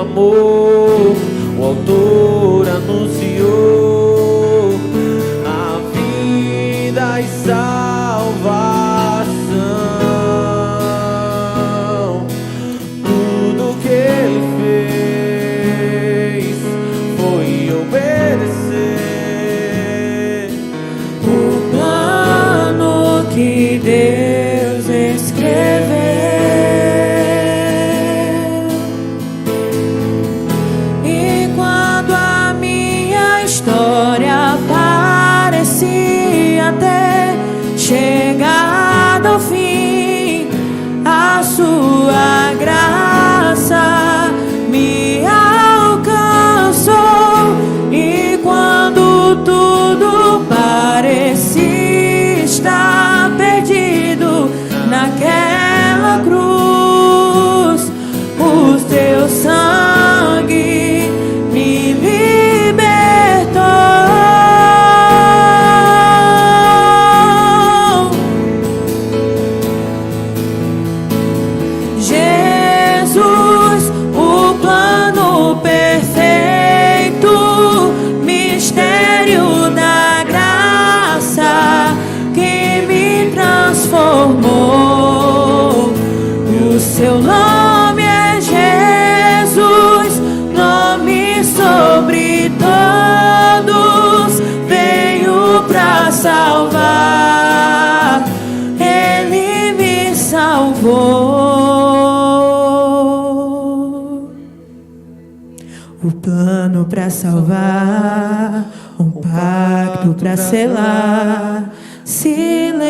amor, o autor anunciou a vida e salvação. Tudo que ele fez foi obedecer o plano que Deus escreveu. E quando a minha história parecia até chegada ao fim, a sua graça me alcançou. E quando tudo parecia estar perdido naquela cruz, o teu sangue me libertou. Jesus, o plano perfeito, mistério da graça que me transformou. O seu nome é Jesus, nome sobre todos, veio pra salvar, ele me salvou. O plano pra salvar, um pacto pra selar, silêncio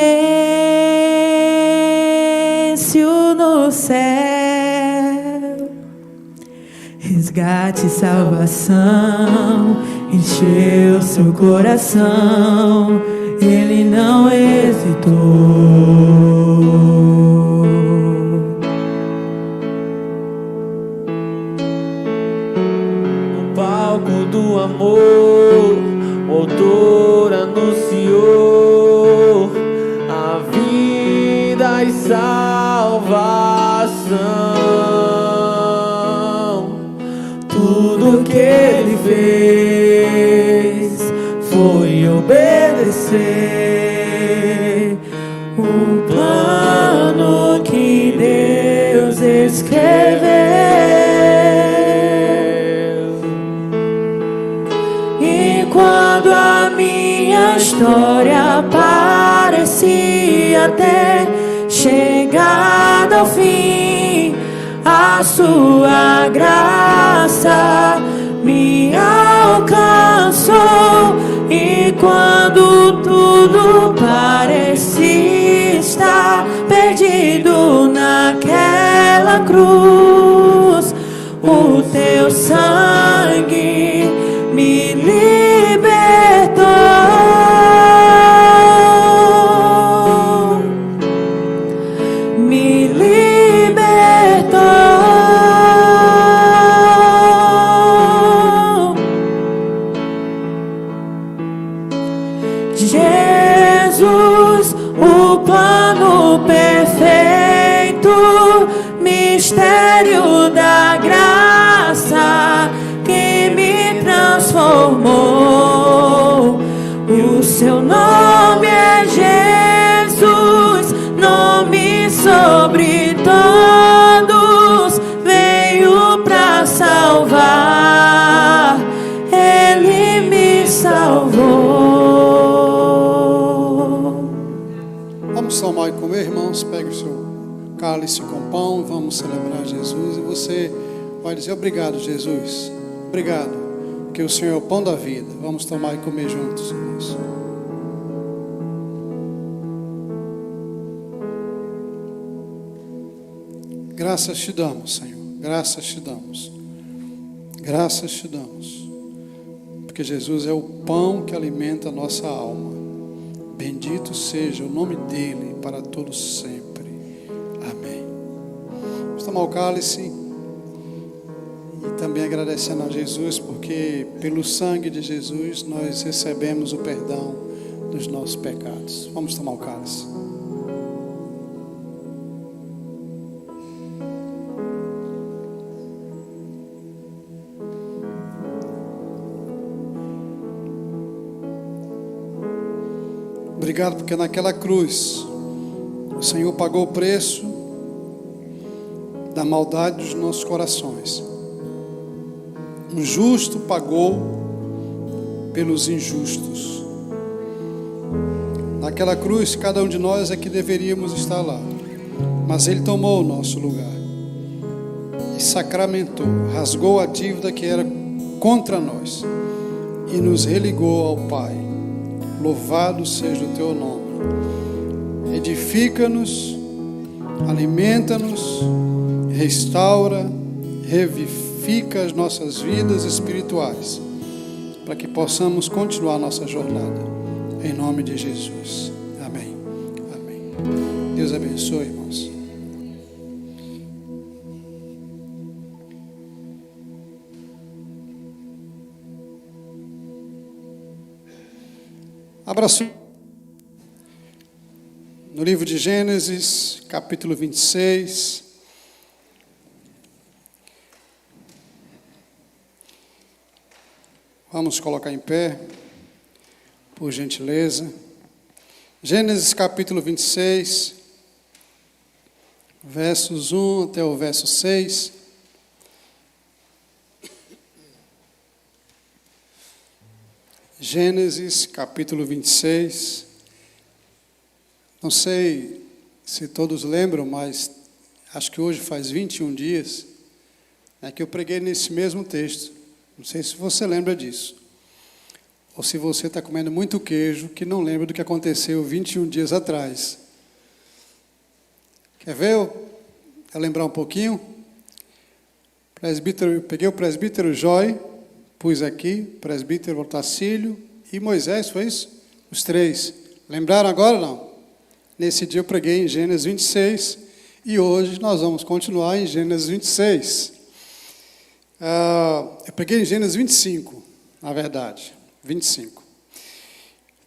no céu, resgate e salvação, encheu seu coração, ele não hesitou. Do amor, o autor anunciou a vida e salvação. Tudo que ele fez foi obedecer o plano que Deus escreveu. Quando a minha história parecia até chegada ao fim, a sua graça me alcançou. E quando tudo parecia estar perdido naquela cruz, o teu sangue me libertou. Me libertou. Jesus, o plano perfeito, mistério da graça que me transformou. O seu nome é Jesus, nome sobre todos, veio pra salvar, ele me salvou. Vamos tomar e comer, irmãos. Pegue o seu cálice com pão, vamos celebrar Jesus. E você vai dizer: obrigado, Jesus, obrigado, porque o Senhor é o pão da vida. Vamos tomar e comer juntos, irmãos. Graças te damos, Senhor, graças te damos, graças te damos, porque Jesus é o pão que alimenta a nossa alma. Bendito seja o nome dele para todos sempre. Amém. Vamos tomar o cálice e também agradecendo a Jesus, porque pelo sangue de Jesus nós recebemos o perdão dos nossos pecados. Vamos tomar o cálice. Obrigado porque naquela cruz o Senhor pagou o preço da maldade dos nossos corações. Um justo pagou pelos injustos. Naquela cruz, cada um de nós é que deveríamos estar lá, mas Ele tomou o nosso lugar e sacramentou, rasgou a dívida que era contra nós e nos religou ao Pai. Louvado seja o Teu nome. Edifica-nos, alimenta-nos, restaura, revivifica as nossas vidas espirituais, para que possamos continuar nossa jornada. Em nome de Jesus. Amém. Amém. Deus abençoe, irmãos. Abraço. No livro de Gênesis, capítulo 26. Vamos colocar em pé, por gentileza. Gênesis capítulo 26, versos 1 até o verso 6. Gênesis capítulo 26. Não sei se todos lembram, mas acho que hoje faz 21 dias que eu preguei nesse mesmo texto. Não sei se você lembra disso. Ou se você está comendo muito queijo, que não lembra do que aconteceu 21 dias atrás. Quer ver? Eu lembrar um pouquinho. Peguei o presbítero Joy, pus aqui, presbítero Otacílio e Moisés, foi isso? Os três. Lembraram agora ou não? Nesse dia eu preguei em Gênesis 26 e hoje nós vamos continuar em Gênesis 26. Eu preguei em Gênesis 25, na verdade, 25.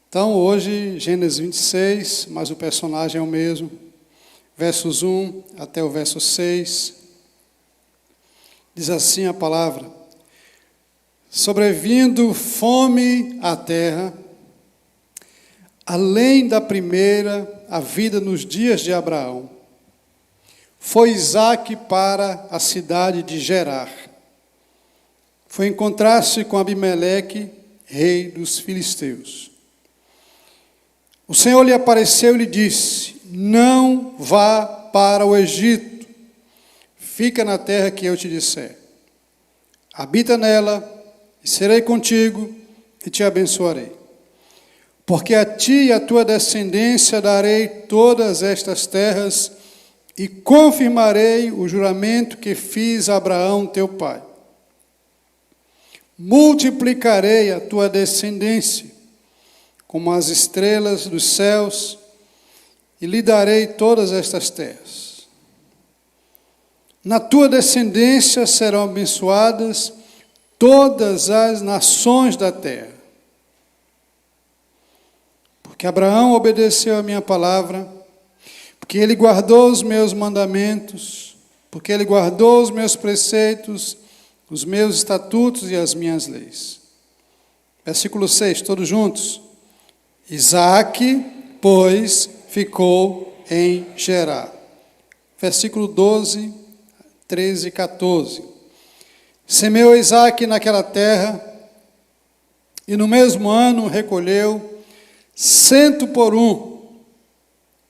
Então hoje, Gênesis 26, mas o personagem é o mesmo, versos 1 até o verso 6. Diz assim a palavra: sobrevindo fome à terra, além da primeira, a vida nos dias de Abraão, foi Isaque para a cidade de Gerar. Foi encontrar-se com Abimeleque, rei dos filisteus. O Senhor lhe apareceu e lhe disse: não vá para o Egito, fica na terra que eu te disser. Habita nela, e serei contigo, e te abençoarei. Porque a ti e à tua descendência darei todas estas terras, e confirmarei o juramento que fiz a Abraão teu pai. Multiplicarei a tua descendência como as estrelas dos céus, e lhe darei todas estas terras. Na tua descendência serão abençoadas todas as nações da terra. Porque Abraão obedeceu a minha palavra, porque ele guardou os meus mandamentos, porque ele guardou os meus preceitos, os meus estatutos e as minhas leis. Versículo 6, todos juntos. Isaque, pois, ficou em Gerar. Versículo 12, 13 e 14. Semeou Isaque naquela terra, e no mesmo ano recolheu 100 por 1.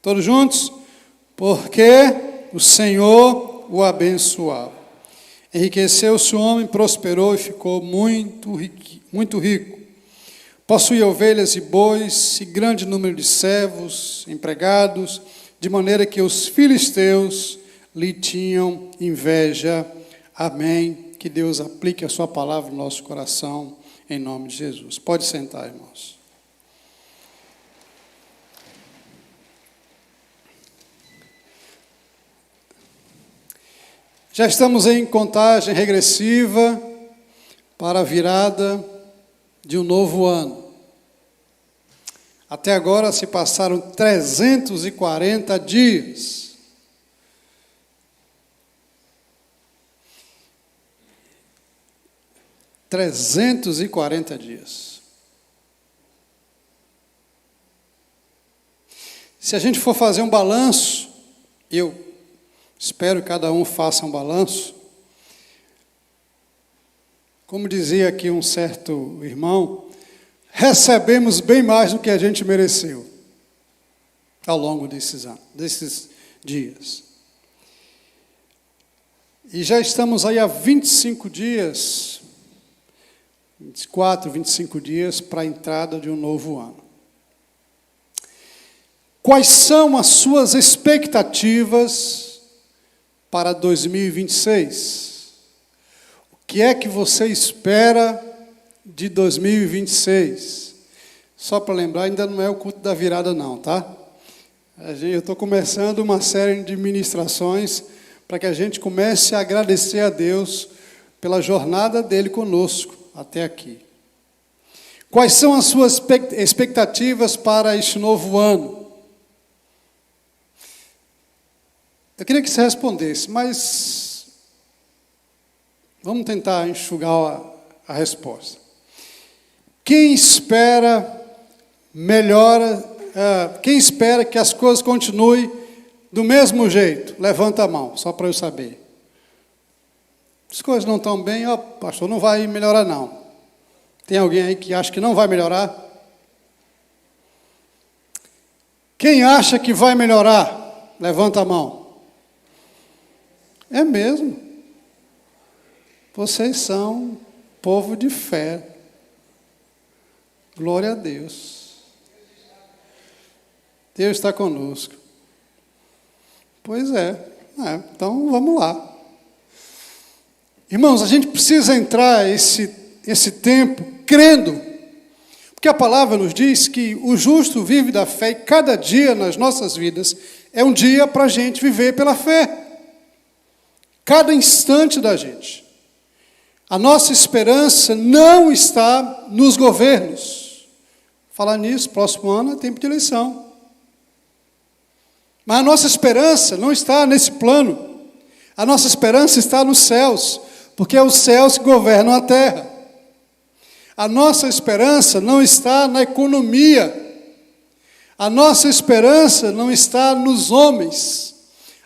Todos juntos? Porque o Senhor o abençoava. Enriqueceu-se o homem, prosperou e ficou muito rico. Possuía ovelhas e bois, e grande número de servos, empregados, de maneira que os filisteus lhe tinham inveja. Amém. Que Deus aplique a sua palavra no nosso coração, em nome de Jesus. Pode sentar, irmãos. Já estamos em contagem regressiva para a virada de um novo ano. Até agora se passaram 340 dias. Se a gente for fazer um balanço, eu espero que cada um faça um balanço. Como dizia aqui um certo irmão, recebemos bem mais do que a gente mereceu ao longo desses anos, desses dias. E já estamos aí há 25 dias, 24, 25 dias para a entrada de um novo ano. Quais são as suas expectativas para 2026? O que é que você espera de 2026? Só para lembrar, ainda não é o culto da virada não, tá? Eu estou começando uma série de ministrações para que a gente comece a agradecer a Deus pela jornada dele conosco até aqui. Quais são as suas expectativas para este novo ano? Eu queria que você respondesse, mas vamos tentar enxugar a resposta. Quem espera quem espera que as coisas continuem do mesmo jeito? Levanta a mão, só para eu saber. As coisas não estão bem, pastor, não vai melhorar não. Tem alguém aí que acha que não vai melhorar? Quem acha que vai melhorar? Levanta a mão. É mesmo. Vocês são povo de fé. Glória a Deus. Deus está conosco. Pois é. Então vamos lá. Irmãos, a gente precisa entrar esse tempo crendo, porque a palavra nos diz que o justo vive da fé e cada dia nas nossas vidas é um dia para a gente viver pela fé. Cada instante da gente. A nossa esperança não está nos governos. Falar nisso, próximo ano é tempo de eleição. Mas a nossa esperança não está nesse plano. A nossa esperança está nos céus, porque é os céus que governam a terra. A nossa esperança não está na economia. A nossa esperança não está nos homens.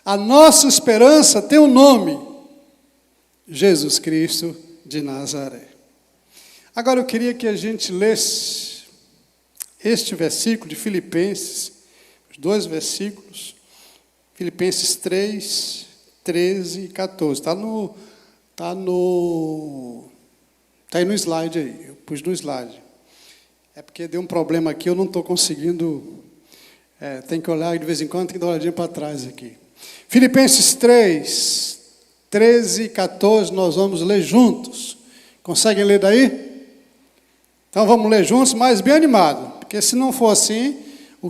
A nossa esperança tem um nome: Jesus Cristo de Nazaré. Agora eu queria que a gente lesse este versículo de Filipenses, os 2 versículos, Filipenses 3, 13 e 14. Está aí no slide aí, eu pus no slide. É porque deu um problema aqui, eu não estou conseguindo, tem que olhar de vez em quando, tem que dar uma olhadinha para trás aqui. Filipenses 3, 13 e 14, nós vamos ler juntos. Conseguem ler daí? Então vamos ler juntos, mas bem animado, porque se não for assim,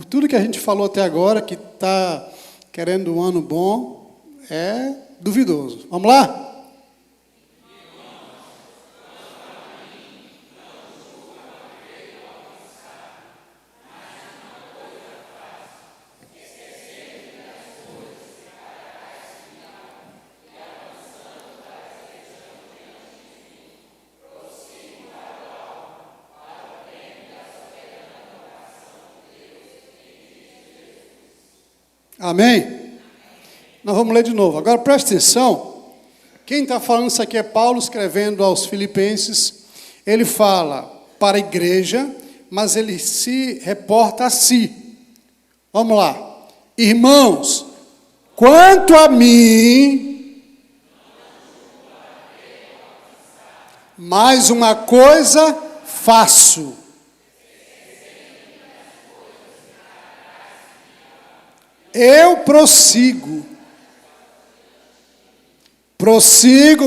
tudo que a gente falou até agora, que está querendo um ano bom, é duvidoso. Vamos lá? Amém? Nós vamos ler de novo. Agora presta atenção. Quem está falando isso aqui é Paulo escrevendo aos Filipenses. Ele fala para a igreja, mas ele se reporta a si. Vamos lá. Irmãos, quanto a mim, mais uma coisa faço. Eu prossigo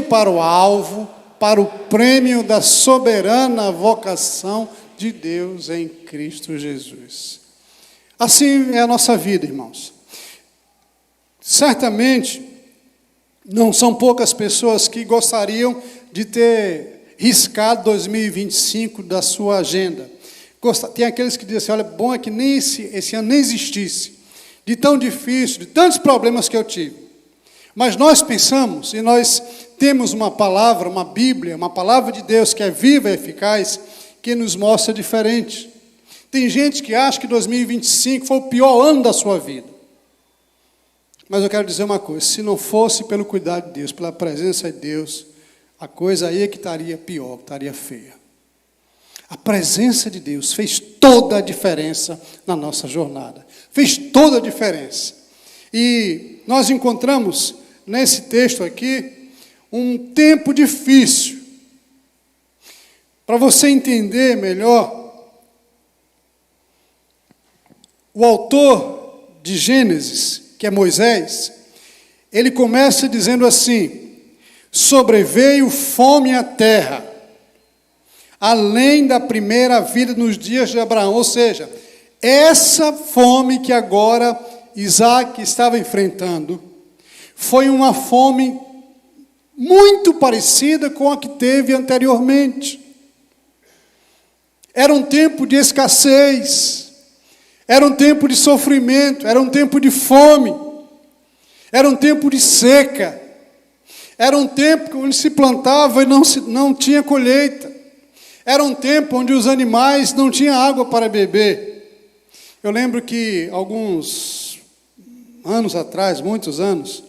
para o alvo, para o prêmio da soberana vocação de Deus em Cristo Jesus. Assim é a nossa vida, irmãos. Certamente, não são poucas pessoas que gostariam de ter riscado 2025 da sua agenda. Tem aqueles que dizem assim, olha, bom é que nem esse ano nem existisse. De tão difícil, de tantos problemas que eu tive. Mas nós pensamos, e nós temos uma palavra, uma Bíblia, uma palavra de Deus que é viva e eficaz, que nos mostra diferente. Tem gente que acha que 2025 foi o pior ano da sua vida. Mas eu quero dizer uma coisa, se não fosse pelo cuidado de Deus, pela presença de Deus, a coisa aí é que estaria pior, estaria feia. A presença de Deus fez toda a diferença na nossa jornada. Fez toda a diferença. E nós encontramos nesse texto aqui um tempo difícil. Para você entender melhor, o autor de Gênesis, que é Moisés, ele começa dizendo assim: sobreveio fome à terra, além da primeira vida nos dias de Abraão. Ou seja, essa fome que agora Isaac estava enfrentando, foi uma fome muito parecida com a que teve anteriormente. Era um tempo de escassez, era um tempo de sofrimento, era um tempo de fome, era um tempo de seca, era um tempo onde se plantava e não tinha colheita, era um tempo onde os animais não tinham água para beber. Eu lembro que alguns anos atrás, muitos anos,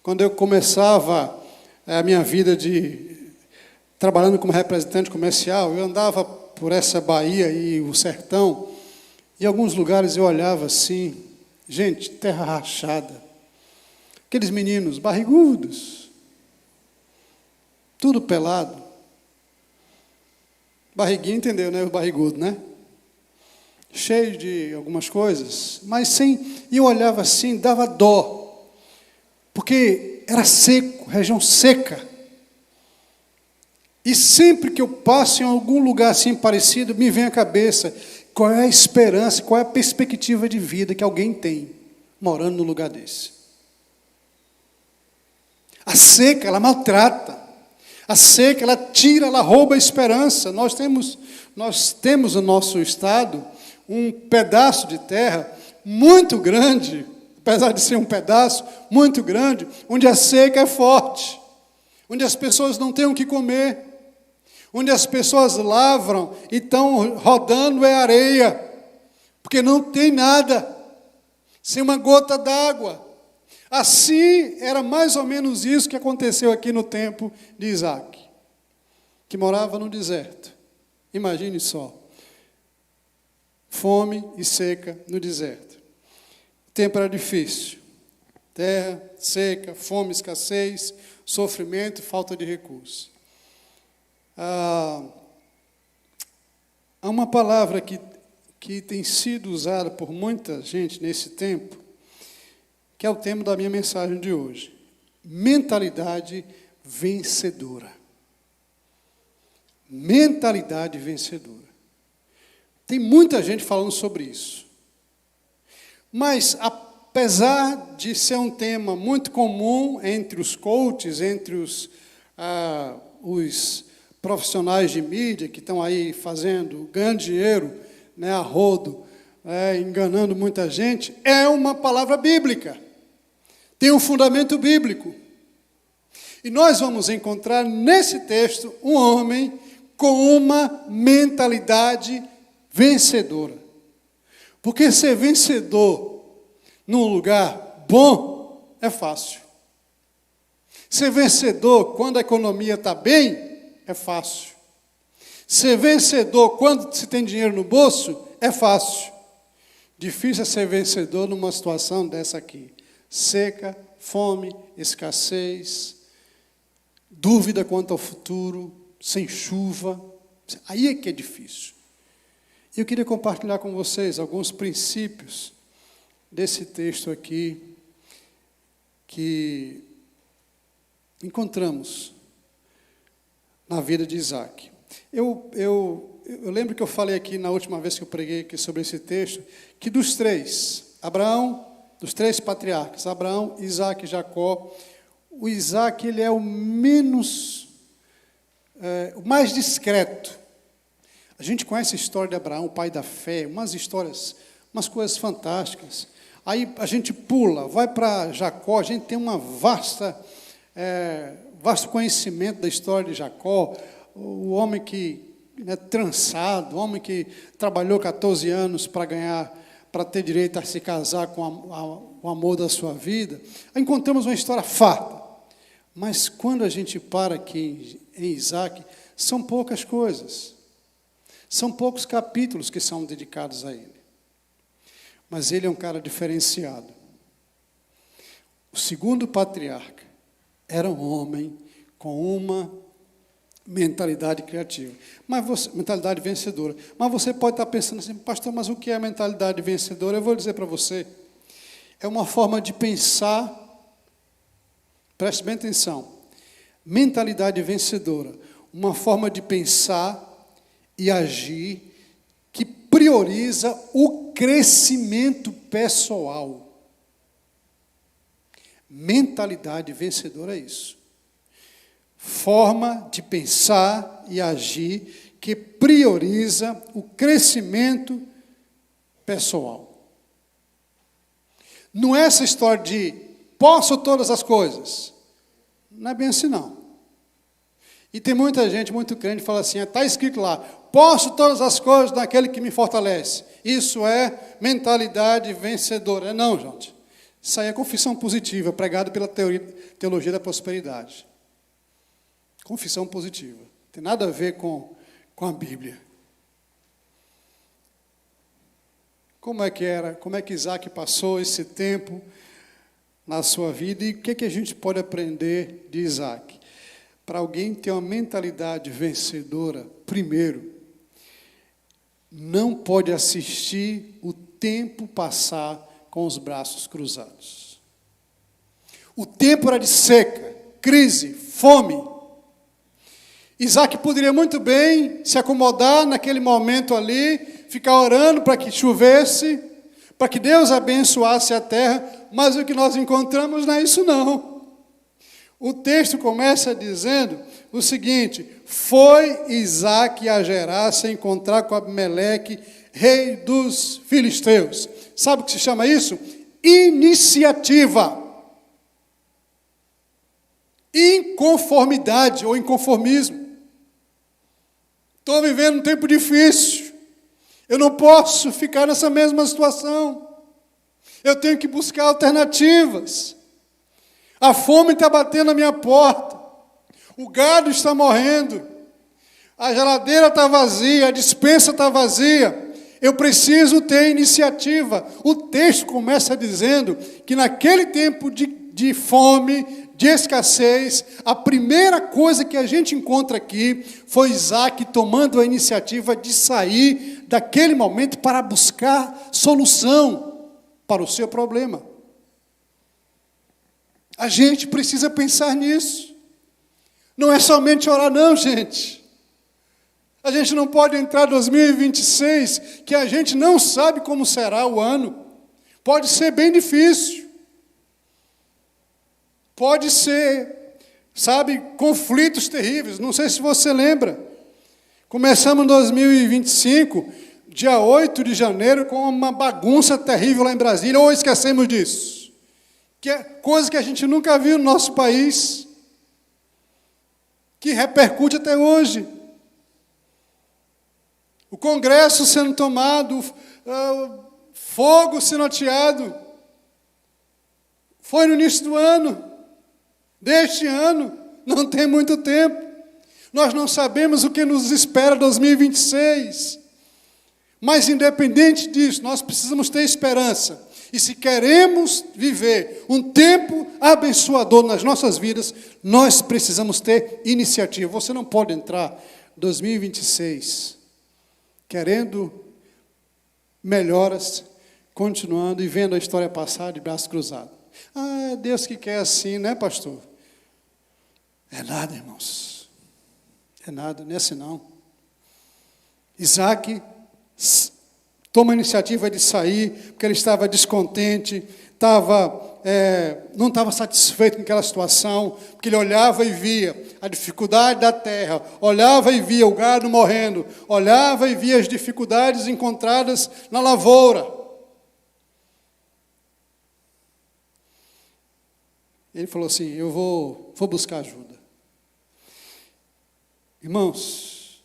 quando eu começava a minha vida trabalhando como representante comercial, eu andava por essa Bahia e o sertão, e em alguns lugares eu olhava assim, gente, terra rachada, aqueles meninos barrigudos, tudo pelado, barriguinha, entendeu, né? O barrigudo, né? Cheio de algumas coisas, mas sem... E eu olhava assim, dava dó, porque era seco, região seca. E sempre que eu passo em algum lugar assim parecido, me vem à cabeça qual é a esperança, qual é a perspectiva de vida que alguém tem morando num lugar desse. A seca, ela maltrata. A seca, ela tira, ela rouba a esperança. Nós temos no nosso estado um pedaço de terra muito grande, apesar de ser um pedaço muito grande, onde a seca é forte, onde as pessoas não têm o que comer, onde as pessoas lavram e estão rodando é areia, porque não tem nada, sem uma gota d'água. Assim, era mais ou menos isso que aconteceu aqui no tempo de Isaac, que morava no deserto. Imagine só, fome e seca no deserto. O tempo era difícil, terra, seca, fome, escassez, sofrimento, falta de recursos. Há uma palavra que tem sido usada por muita gente nesse tempo, que é o tema da minha mensagem de hoje. Mentalidade vencedora. Mentalidade vencedora. Tem muita gente falando sobre isso. Mas, apesar de ser um tema muito comum entre os coaches, entre os profissionais de mídia que estão aí ganhando dinheiro, né, a rodo, enganando muita gente, é uma palavra bíblica. Tem um fundamento bíblico. E nós vamos encontrar nesse texto um homem com uma mentalidade vencedora. Porque ser vencedor num lugar bom é fácil. Ser vencedor quando a economia está bem é fácil. Ser vencedor quando se tem dinheiro no bolso é fácil. Difícil é ser vencedor numa situação dessa aqui. Seca, fome, escassez, dúvida quanto ao futuro, sem chuva. Aí é que é difícil. Eu queria compartilhar com vocês alguns princípios desse texto aqui que encontramos na vida de Isaac. Eu lembro que eu falei aqui na última vez que eu preguei aqui sobre esse texto, que dos três patriarcas, Abraão, Isaac e Jacó, o Isaac ele é o mais discreto. A gente conhece a história de Abraão, o pai da fé, umas coisas fantásticas. Aí a gente pula, vai para Jacó, a gente tem uma vasto conhecimento da história de Jacó, o homem que trançado, homem que trabalhou 14 anos para ter direito a se casar com o amor da sua vida. Encontramos uma história farta. Mas quando a gente para aqui em Isaac, são poucas coisas. São poucos capítulos que são dedicados a ele. Mas ele é um cara diferenciado. O segundo patriarca era um homem com uma mentalidade criativa, mentalidade vencedora. Mas você pode estar pensando assim, pastor, mas o que é mentalidade vencedora? Eu vou dizer para você. É uma forma de pensar, preste bem atenção, mentalidade vencedora, uma forma de pensar e agir que prioriza o crescimento pessoal. Mentalidade vencedora é isso. Forma de pensar e agir que prioriza o crescimento pessoal. Não é essa história de posso todas as coisas. Não é bem assim, não. E tem muita gente, muito crente, que fala assim, está escrito lá, posso todas as coisas naquele que me fortalece. Isso é mentalidade vencedora. Não, gente. Isso aí é confissão positiva, pregada pela teologia da prosperidade. Confissão positiva. Tem nada a ver com a Bíblia. Como é que era? Como é que Isaac passou esse tempo na sua vida? E o que a gente pode aprender de Isaac? Para alguém ter uma mentalidade vencedora, primeiro, não pode assistir o tempo passar com os braços cruzados. O tempo era de seca, crise, fome. Isaac poderia muito bem se acomodar naquele momento ali, ficar orando para que chovesse, para que Deus abençoasse a terra, mas o que nós encontramos não é isso não. O texto começa dizendo o seguinte, foi Isaac a Gerar se encontrar com Abimeleque, rei dos filisteus. Sabe o que se chama isso? Iniciativa. Inconformidade ou inconformismo. Estou vivendo um tempo difícil. Eu não posso ficar nessa mesma situação. Eu tenho que buscar alternativas. A fome está batendo na minha porta. O gado está morrendo. A geladeira está vazia, a despensa está vazia. Eu preciso ter iniciativa. O texto começa dizendo que naquele tempo de fome, de escassez, a primeira coisa que a gente encontra aqui foi Isaac tomando a iniciativa de sair daquele momento para buscar solução para o seu problema. A gente precisa pensar nisso. Não é somente orar, não, gente. A gente não pode entrar em 2026, que a gente não sabe como será o ano. Pode ser bem difícil. Pode ser, sabe, conflitos terríveis. Não sei se você lembra. Começamos em 2025, dia 8 de janeiro, com uma bagunça terrível lá em Brasília. Ou esquecemos disso? Que é coisa que a gente nunca viu no nosso país. Que repercute até hoje. O Congresso sendo tomado, fogo sendo ateado. Foi no início do ano, deste ano, não tem muito tempo. Nós não sabemos o que nos espera em 2026. Mas, independente disso, nós precisamos ter esperança. E se queremos viver um tempo abençoador nas nossas vidas, nós precisamos ter iniciativa. Você não pode entrar em 2026 querendo melhoras, continuando e vendo a história passar de braço cruzado. Ah, é Deus que quer assim, né, pastor? É nada, irmãos. É nada, não é assim não. Isaac toma a iniciativa de sair, porque ele estava descontente, não estava satisfeito com aquela situação, porque ele olhava e via a dificuldade da terra, olhava e via o gado morrendo, olhava e via as dificuldades encontradas na lavoura. Ele falou assim, eu vou buscar ajuda. Irmãos,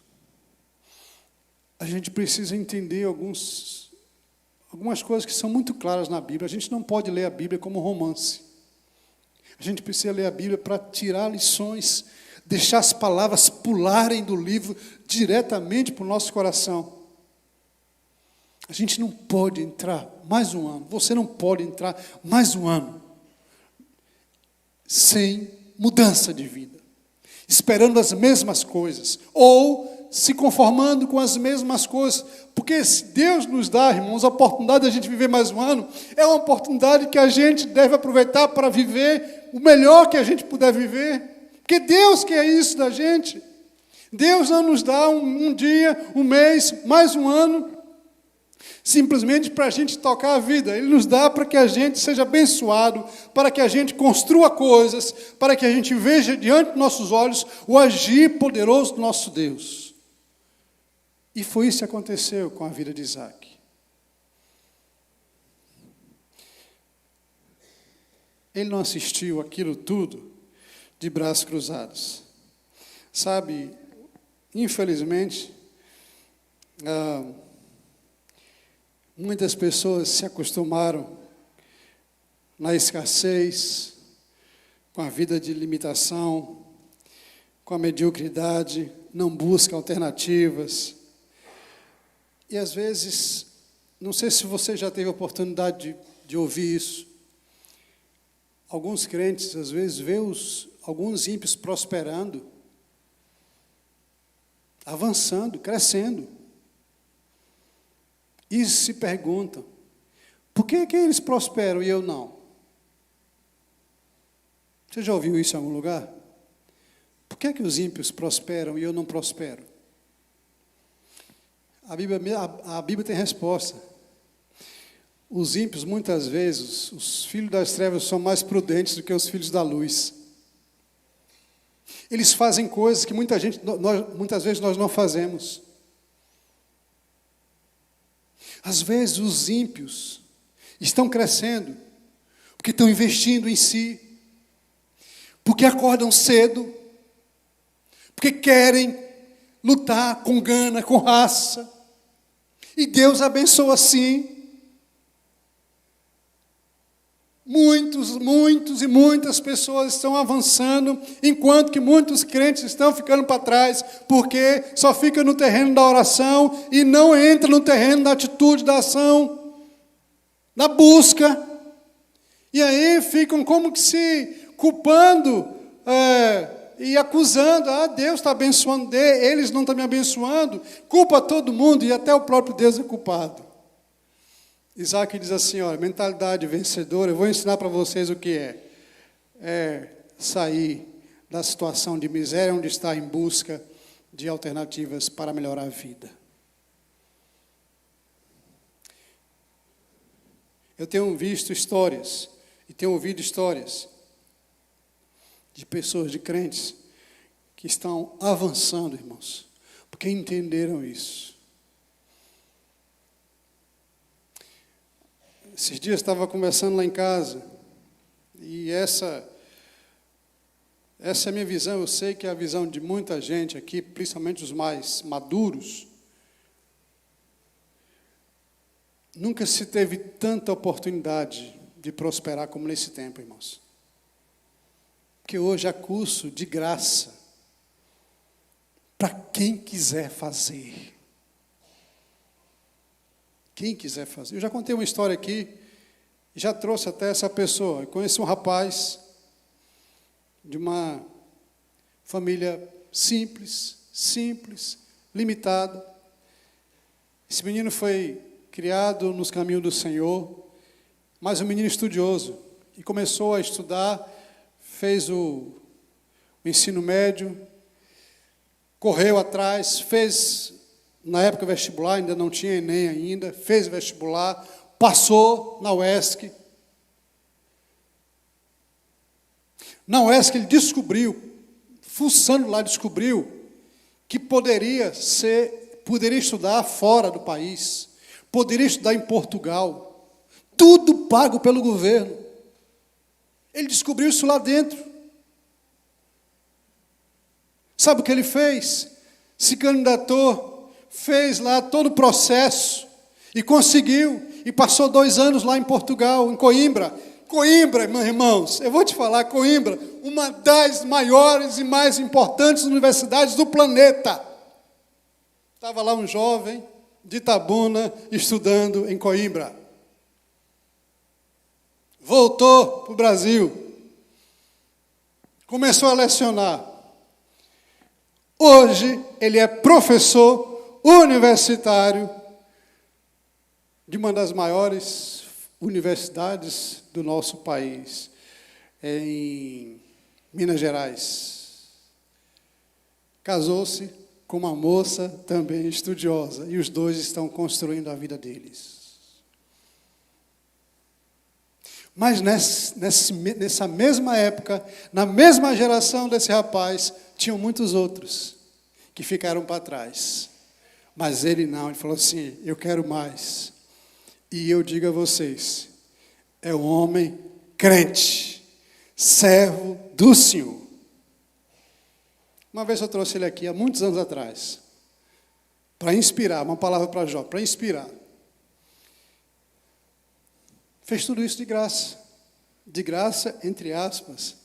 a gente precisa entender algumas coisas que são muito claras na Bíblia. A gente não pode ler a Bíblia como romance. A gente precisa ler a Bíblia para tirar lições, deixar as palavras pularem do livro diretamente para o nosso coração. A gente não pode entrar mais um ano, você não pode entrar mais um ano sem mudança de vida, esperando as mesmas coisas, ou se conformando com as mesmas coisas, porque se Deus nos dá, irmãos, a oportunidade de a gente viver mais um ano, é uma oportunidade que a gente deve aproveitar para viver o melhor que a gente puder viver, porque Deus quer isso da gente. Deus não nos dá um dia, um mês, mais um ano, simplesmente para a gente tocar a vida. Ele nos dá para que a gente seja abençoado, para que a gente construa coisas, para que a gente veja diante dos nossos olhos o agir poderoso do nosso Deus. E foi isso que aconteceu com a vida de Isaac. Ele não assistiu aquilo tudo de braços cruzados. Sabe, infelizmente, muitas pessoas se acostumaram na escassez, com a vida de limitação, com a mediocridade, não buscam alternativas. E às vezes, não sei se você já teve a oportunidade de ouvir isso, alguns crentes às vezes vê alguns ímpios prosperando, avançando, crescendo, e se perguntam, por que eles prosperam e eu não? Você já ouviu isso em algum lugar? Por que os ímpios prosperam e eu não prospero? A Bíblia tem resposta. Os ímpios, muitas vezes, os filhos das trevas são mais prudentes do que os filhos da luz. Eles fazem coisas que muitas vezes nós não fazemos. Às vezes os ímpios estão crescendo porque estão investindo em si, porque acordam cedo, porque querem lutar com gana, com raça. E Deus abençoa assim. Muitas pessoas estão avançando, enquanto que muitos crentes estão ficando para trás, porque só fica no terreno da oração e não entra no terreno da atitude, da ação, da busca. E aí ficam como que se culpando e acusando, Deus está abençoando, eles não estão me abençoando, culpa todo mundo e até o próprio Deus é culpado. Isaac diz assim, olha, mentalidade vencedora, eu vou ensinar para vocês o que é sair da situação de miséria onde está em busca de alternativas para melhorar a vida. Eu tenho visto histórias e tenho ouvido histórias de pessoas, de crentes, que estão avançando, irmãos, porque entenderam isso. Esses dias estava conversando lá em casa, e essa é a minha visão, eu sei que é a visão de muita gente aqui, principalmente os mais maduros. Nunca se teve tanta oportunidade de prosperar como nesse tempo, irmãos. Porque hoje há curso de graça para quem quiser fazer. Quem quiser fazer. Eu já contei uma história aqui, e já trouxe até essa pessoa. Eu conheci um rapaz de uma família simples, limitada. Esse menino foi criado nos caminhos do Senhor, mas um menino estudioso. E começou a estudar, fez o ensino médio, correu atrás, fez... Na época vestibular, ainda não tinha Enem ainda, fez vestibular, passou na UESC. Na UESC ele descobriu, fuçando lá, descobriu que poderia estudar fora do país, poderia estudar em Portugal, tudo pago pelo governo. Ele descobriu isso lá dentro. Sabe o que ele fez? Se candidatou, fez lá todo o processo e conseguiu, e passou 2 anos lá em Portugal, em Coimbra. Coimbra, meus irmãos, eu vou te falar, Coimbra, uma das maiores e mais importantes universidades do planeta. Estava lá um jovem de Itabuna estudando em Coimbra. Voltou para o Brasil. Começou a lecionar. Hoje ele é professor universitário de uma das maiores universidades do nosso país, em Minas Gerais. Casou-se com uma moça também estudiosa, e os dois estão construindo a vida deles. Mas nessa mesma época, na mesma geração desse rapaz, tinham muitos outros que ficaram para trás. Mas ele não, ele falou assim, eu quero mais. E eu digo a vocês, é um homem crente, servo do Senhor. Uma vez eu trouxe ele aqui, há muitos anos atrás, para inspirar, uma palavra para Jó, para inspirar. Fez tudo isso de graça, entre aspas,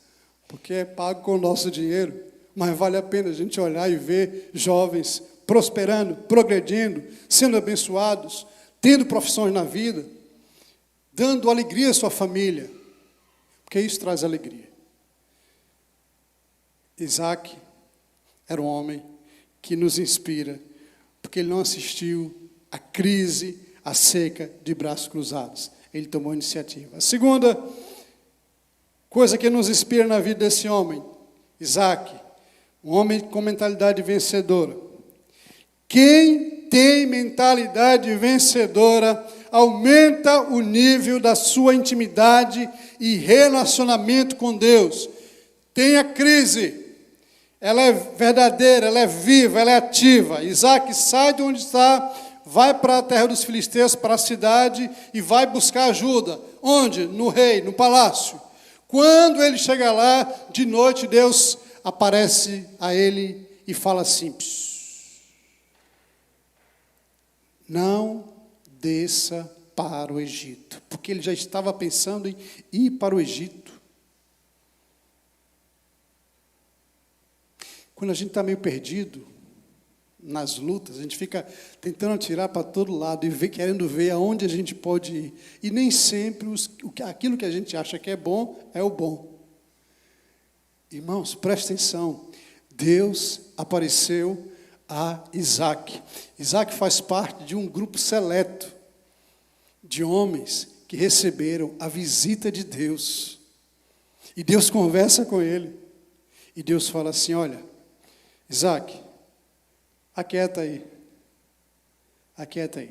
porque é pago com o nosso dinheiro, mas vale a pena a gente olhar e ver jovens prosperando, progredindo, sendo abençoados, tendo profissões na vida, dando alegria à sua família, porque isso traz alegria. Isaac era um homem que nos inspira, porque ele não assistiu à crise, à seca de braços cruzados. Ele tomou iniciativa. A segunda coisa que nos inspira na vida desse homem, Isaac, um homem com mentalidade vencedora. Quem tem mentalidade vencedora aumenta o nível da sua intimidade e relacionamento com Deus. Tem a crise, ela é verdadeira, ela é viva, ela é ativa. Isaac sai de onde está, vai para a terra dos filisteus, para a cidade, e vai buscar ajuda. Onde? No rei, no palácio. Quando ele chega lá, de noite, Deus aparece a ele e fala assim, não desça para o Egito, porque ele já estava pensando em ir para o Egito. Quando a gente está meio perdido nas lutas, a gente fica tentando atirar para todo lado e querendo ver aonde a gente pode ir. E nem sempre aquilo que a gente acha que é o bom. Irmãos, presta atenção. Deus apareceu a Isaac. Isaac faz parte de um grupo seleto de homens que receberam a visita de Deus. E Deus conversa com ele. E Deus fala assim, olha, Isaac, aquieta aí,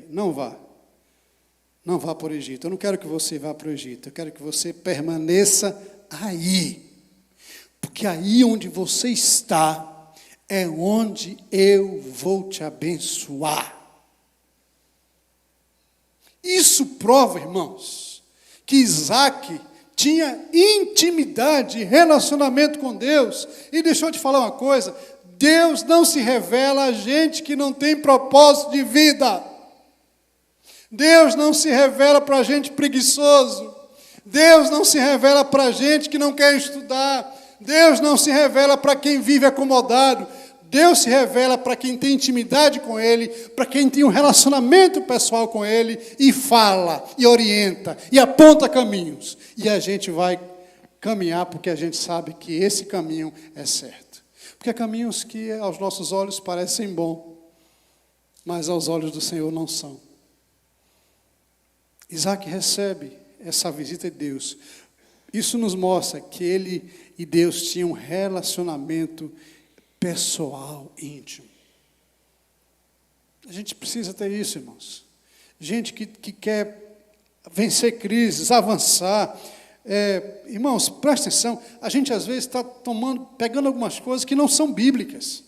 não vá para o Egito, eu não quero que você vá para o Egito, eu quero que você permaneça aí, porque aí onde você está, é onde eu vou te abençoar. Isso prova, irmãos, que Isaac tinha intimidade, relacionamento com Deus, e deixa eu te falar uma coisa, Deus não se revela a gente que não tem propósito de vida. Deus não se revela para a gente preguiçoso. Deus não se revela para a gente que não quer estudar. Deus não se revela para quem vive acomodado. Deus se revela para quem tem intimidade com Ele, para quem tem um relacionamento pessoal com Ele, e fala, e orienta, e aponta caminhos. E a gente vai caminhar porque a gente sabe que esse caminho é certo. Porque há caminhos que aos nossos olhos parecem bons, mas aos olhos do Senhor não são. Isaac recebe essa visita de Deus. Isso nos mostra que ele e Deus tinham um relacionamento pessoal, íntimo. A gente precisa ter isso, irmãos. Gente que quer vencer crises, avançar. Irmãos, presta atenção, a gente às vezes está pegando algumas coisas que não são bíblicas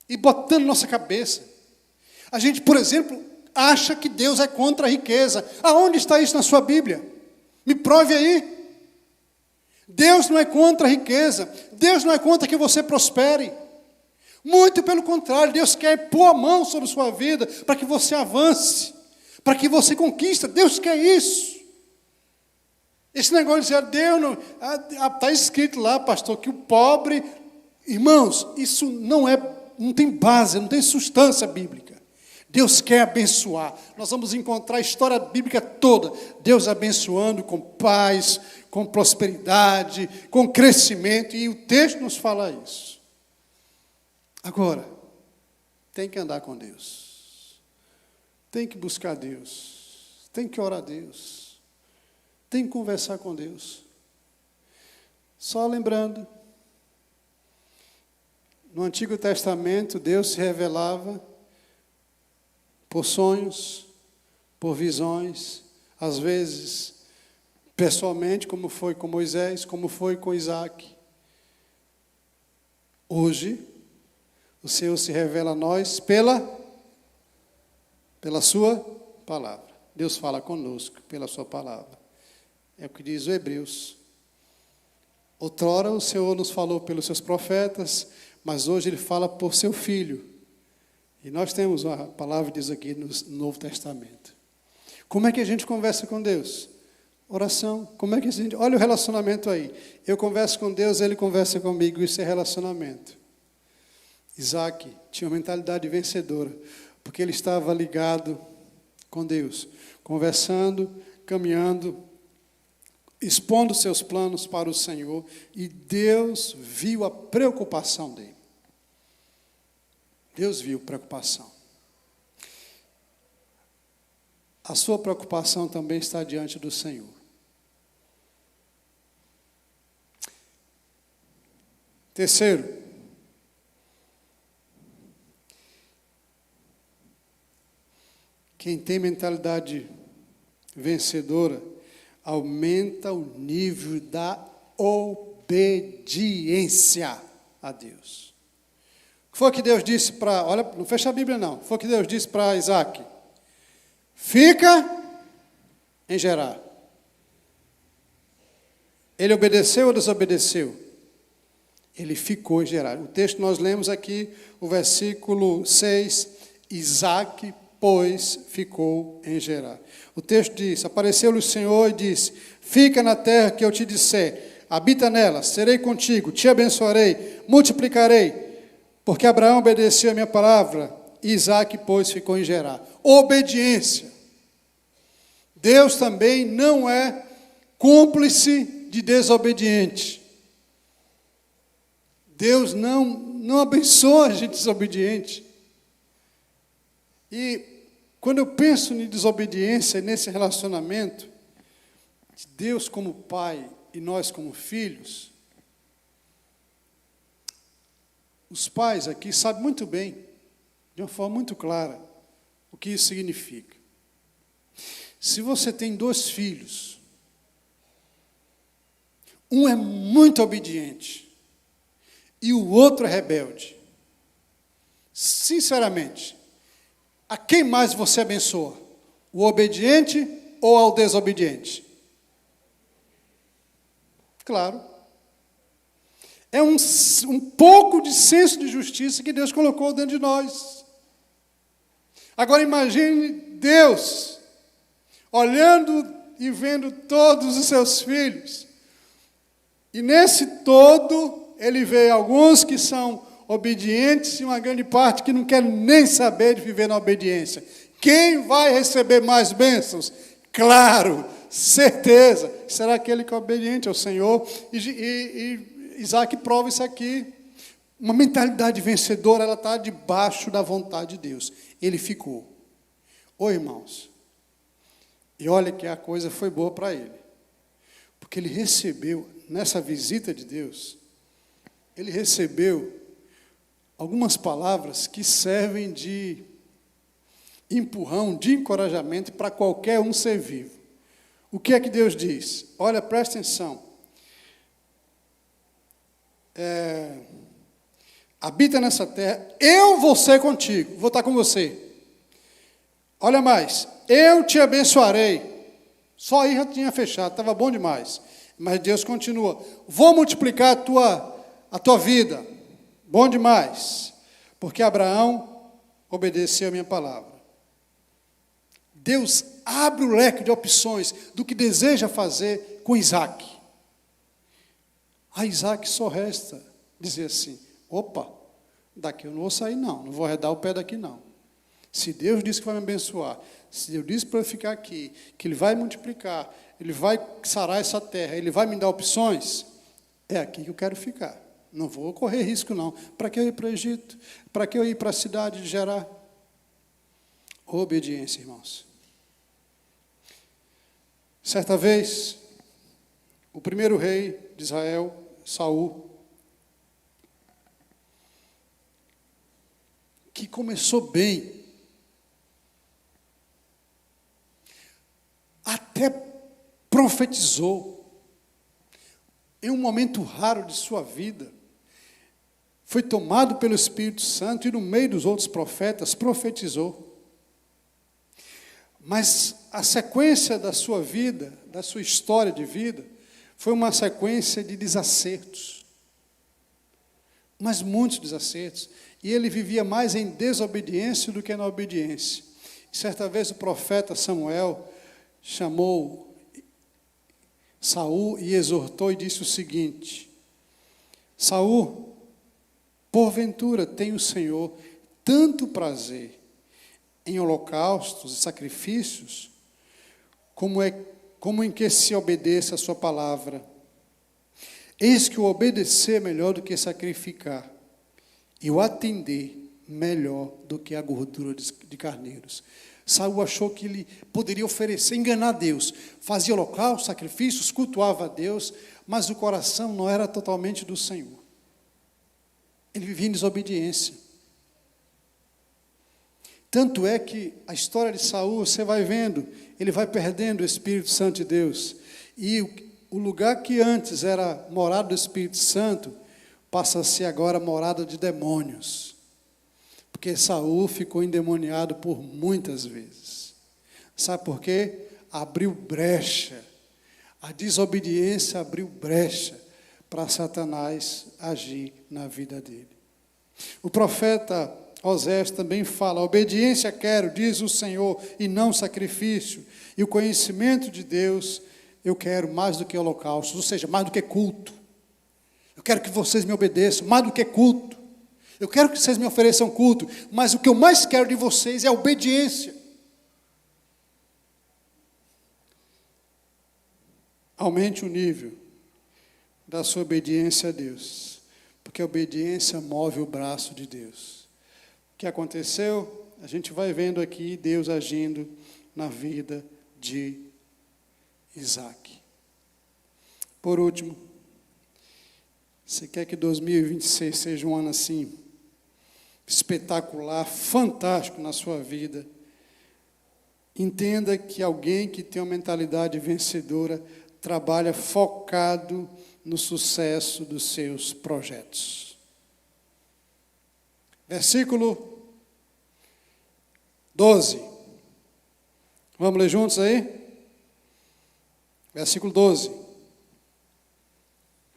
e botando na nossa cabeça. A gente, por exemplo, acha que Deus é contra a riqueza. Aonde está isso na sua Bíblia? Me prove aí. Deus não é contra a riqueza. Deus não é contra que você prospere. Muito pelo contrário, Deus quer pôr a mão sobre sua vida para que você avance, para que você conquista. Deus quer isso. Esse negócio de dizer, Deus não... Está escrito lá, pastor, que o pobre... Irmãos, isso não tem base, não tem substância bíblica. Deus quer abençoar. Nós vamos encontrar a história bíblica toda. Deus abençoando com paz, com prosperidade, com crescimento. E o texto nos fala isso. Agora, tem que andar com Deus. Tem que buscar Deus. Tem que orar a Deus. Tem que conversar com Deus. Só lembrando, no Antigo Testamento, Deus se revelava por sonhos, por visões, às vezes pessoalmente, como foi com Moisés, como foi com Isaac. Hoje, o Senhor se revela a nós pela sua palavra. Deus fala conosco pela sua palavra. É o que diz o Hebreus. Outrora o Senhor nos falou pelos seus profetas, mas hoje Ele fala por seu Filho. E nós temos a palavra, diz aqui no Novo Testamento. Como é que a gente conversa com Deus? Oração. Como é que a gente... Olha o relacionamento aí. Eu converso com Deus, Ele conversa comigo. Isso é relacionamento. Isaac tinha uma mentalidade vencedora, porque ele estava ligado com Deus, conversando, caminhando, expondo seus planos para o Senhor, e Deus viu a preocupação dele. Deus viu preocupação. A sua preocupação também está diante do Senhor. Terceiro, quem tem mentalidade vencedora aumenta o nível da obediência a Deus. O que foi que Deus disse para... Olha, não fecha a Bíblia não. O que foi que Deus disse para Isaac? Fica em Gerar. Ele obedeceu ou desobedeceu? Ele ficou em Gerar. O texto que nós lemos aqui, o versículo 6, Isaac, pois, ficou em Gerar. O texto diz, apareceu-lhe o Senhor e disse, fica na terra que eu te disser, habita nela, serei contigo, te abençoarei, multiplicarei, porque Abraão obedeceu a minha palavra, e Isaac, pois, ficou em Gerar. Obediência. Deus também não é cúmplice de desobediente. Deus não abençoa a gente desobediente. E quando eu penso em desobediência, nesse relacionamento, de Deus como Pai e nós como filhos, os pais aqui sabem muito bem, de uma forma muito clara, o que isso significa. Se você tem 2 filhos, um é muito obediente e o outro é rebelde, sinceramente, a quem mais você abençoa? O obediente ou ao desobediente? Claro. É um pouco de senso de justiça que Deus colocou dentro de nós. Agora imagine Deus olhando e vendo todos os seus filhos. E nesse todo, Ele vê alguns que são obedientes e uma grande parte que não quer nem saber de viver na obediência. Quem vai receber mais bênçãos? Claro, certeza, será aquele que é obediente ao Senhor. E Isaac prova isso aqui. Uma mentalidade vencedora, ela está debaixo da vontade de Deus. Ele ficou. Ô irmãos, e olha que a coisa foi boa para ele. Porque ele recebeu, nessa visita de Deus, ele recebeu algumas palavras que servem de empurrão, de encorajamento para qualquer um ser vivo. O que é que Deus diz? Olha, presta atenção. Habita nessa terra, eu vou ser contigo, vou estar com você. Olha mais, eu te abençoarei. Só aí já tinha fechado, estava bom demais. Mas Deus continua, vou multiplicar a tua vida. Bom demais. porque Abraão obedeceu a minha palavra. Deus abre o leque de opções do que deseja fazer com Isaac. A Isaac só resta dizer assim: opa, daqui eu não vou sair não vou arredar o pé daqui não. Se Deus disse que vai me abençoar, se Deus disse para eu ficar aqui, que Ele vai multiplicar, Ele vai sarar essa terra, Ele vai me dar opções, é aqui que eu quero ficar. Não vou correr risco não. Para que eu ir para o Egito? Para que eu ir para a cidade de Gerar? Obediência, irmãos. Certa vez, o primeiro rei de Israel, Saul, que começou bem, até profetizou, em um momento raro de sua vida, foi tomado pelo Espírito Santo e no meio dos outros profetas profetizou. Mas a sequência da sua vida, da sua história de vida, foi uma sequência de desacertos. Mas muitos desacertos. E ele vivia mais em desobediência do que na obediência. E certa vez o profeta Samuel chamou Saul e exortou e disse o seguinte: Saul, porventura tem o Senhor tanto prazer em holocaustos e sacrifícios, como em que se obedeça a sua palavra. Eis que o obedecer é melhor do que sacrificar, e o atender melhor do que a gordura de carneiros. Saul achou que ele poderia oferecer, enganar Deus. Fazia holocaustos, sacrifícios, cultuava a Deus, mas o coração não era totalmente do Senhor. Ele vivia em desobediência. Tanto é que a história de Saul, você vai vendo, ele vai perdendo o Espírito Santo de Deus. E o lugar que antes era morada do Espírito Santo, passa a ser agora morada de demônios. Porque Saul ficou endemoniado por muitas vezes. Sabe por quê? Abriu brecha. A desobediência abriu brecha para Satanás agir na vida dele. O profeta Osés também fala: obediência quero, diz o Senhor, e não sacrifício. E o conhecimento de Deus eu quero mais do que holocaustos, ou seja, mais do que culto. Eu quero que vocês me obedeçam, mais do que culto. Eu quero que vocês me ofereçam culto, mas o que eu mais quero de vocês é obediência. Aumente o nível da sua obediência a Deus, porque a obediência move o braço de Deus. O que aconteceu? A gente vai vendo aqui Deus agindo na vida de Isaac. Por último, você quer que 2026 seja um ano assim, espetacular, fantástico na sua vida? Entenda que alguém que tem uma mentalidade vencedora trabalha focado no sucesso dos seus projetos. Versículo 12. Vamos ler juntos aí? Versículo 12.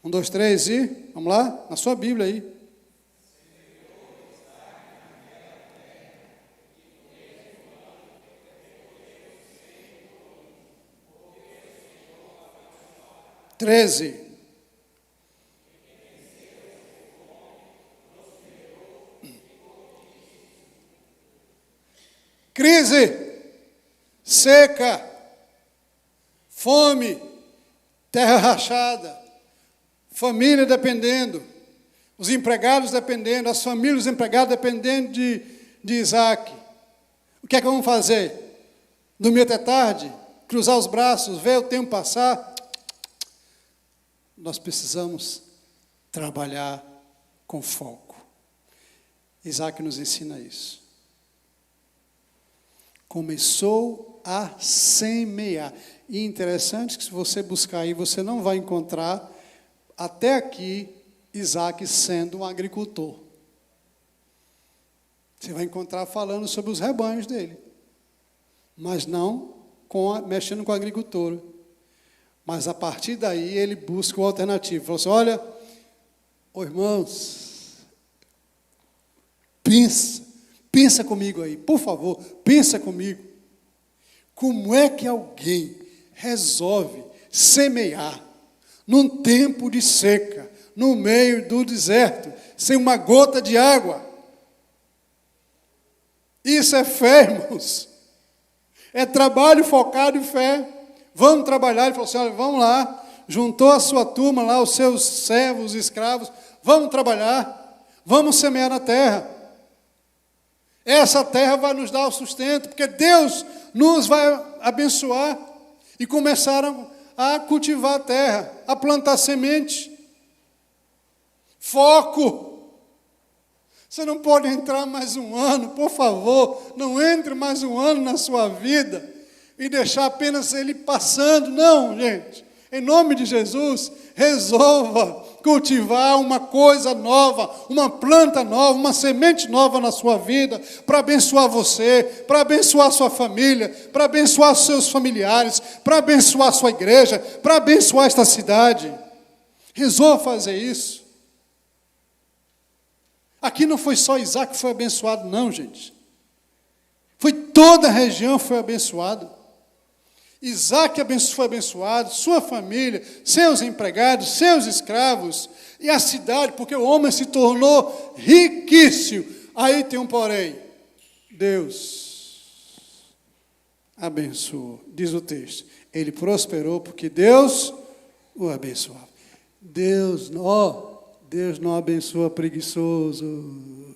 1, 2, 3 e... Vamos lá? Na sua Bíblia aí. Treze. Crise, seca, fome, terra rachada, família dependendo, os empregados dependendo, as famílias dos empregados dependendo de Isaac. O que é que vamos fazer? Dormir até tarde? Cruzar os braços, ver o tempo passar? Nós precisamos trabalhar com foco. Isaac nos ensina isso. Começou a semear. E interessante que se você buscar aí, você não vai encontrar, até aqui, Isaac sendo um agricultor. Você vai encontrar falando sobre os rebanhos dele. Mas não mexendo com a agricultura. Mas a partir daí ele busca uma alternativa. Falou assim: olha, irmãos, Pensa comigo aí, por favor, pensa comigo. Como é que alguém resolve semear num tempo de seca, no meio do deserto, sem uma gota de água? Isso é fé, irmãos. É trabalho focado em fé. Vamos trabalhar. Ele falou assim, olha, vamos lá. Juntou a sua turma lá, os seus servos, escravos. Vamos trabalhar. Vamos semear na terra. Essa terra vai nos dar o sustento, porque Deus nos vai abençoar. E começaram a cultivar a terra, a plantar semente. Foco. Você não pode entrar mais um ano, por favor, não entre mais um ano na sua vida e deixar apenas ele passando. Não, gente. Em nome de Jesus, resolva cultivar uma coisa nova, uma planta nova, uma semente nova na sua vida, para abençoar você, para abençoar sua família, para abençoar seus familiares, para abençoar sua igreja, para abençoar esta cidade. Resolva fazer isso. Aqui não foi só Isaac que foi abençoado, não, gente. Foi toda a região que foi abençoada. Isaac foi abençoado, sua família, seus empregados, seus escravos, e a cidade, porque o homem se tornou riquíssimo. Aí tem um porém. Deus abençoou, diz o texto. Ele prosperou porque Deus o abençoava. Deus não abençoa preguiçoso.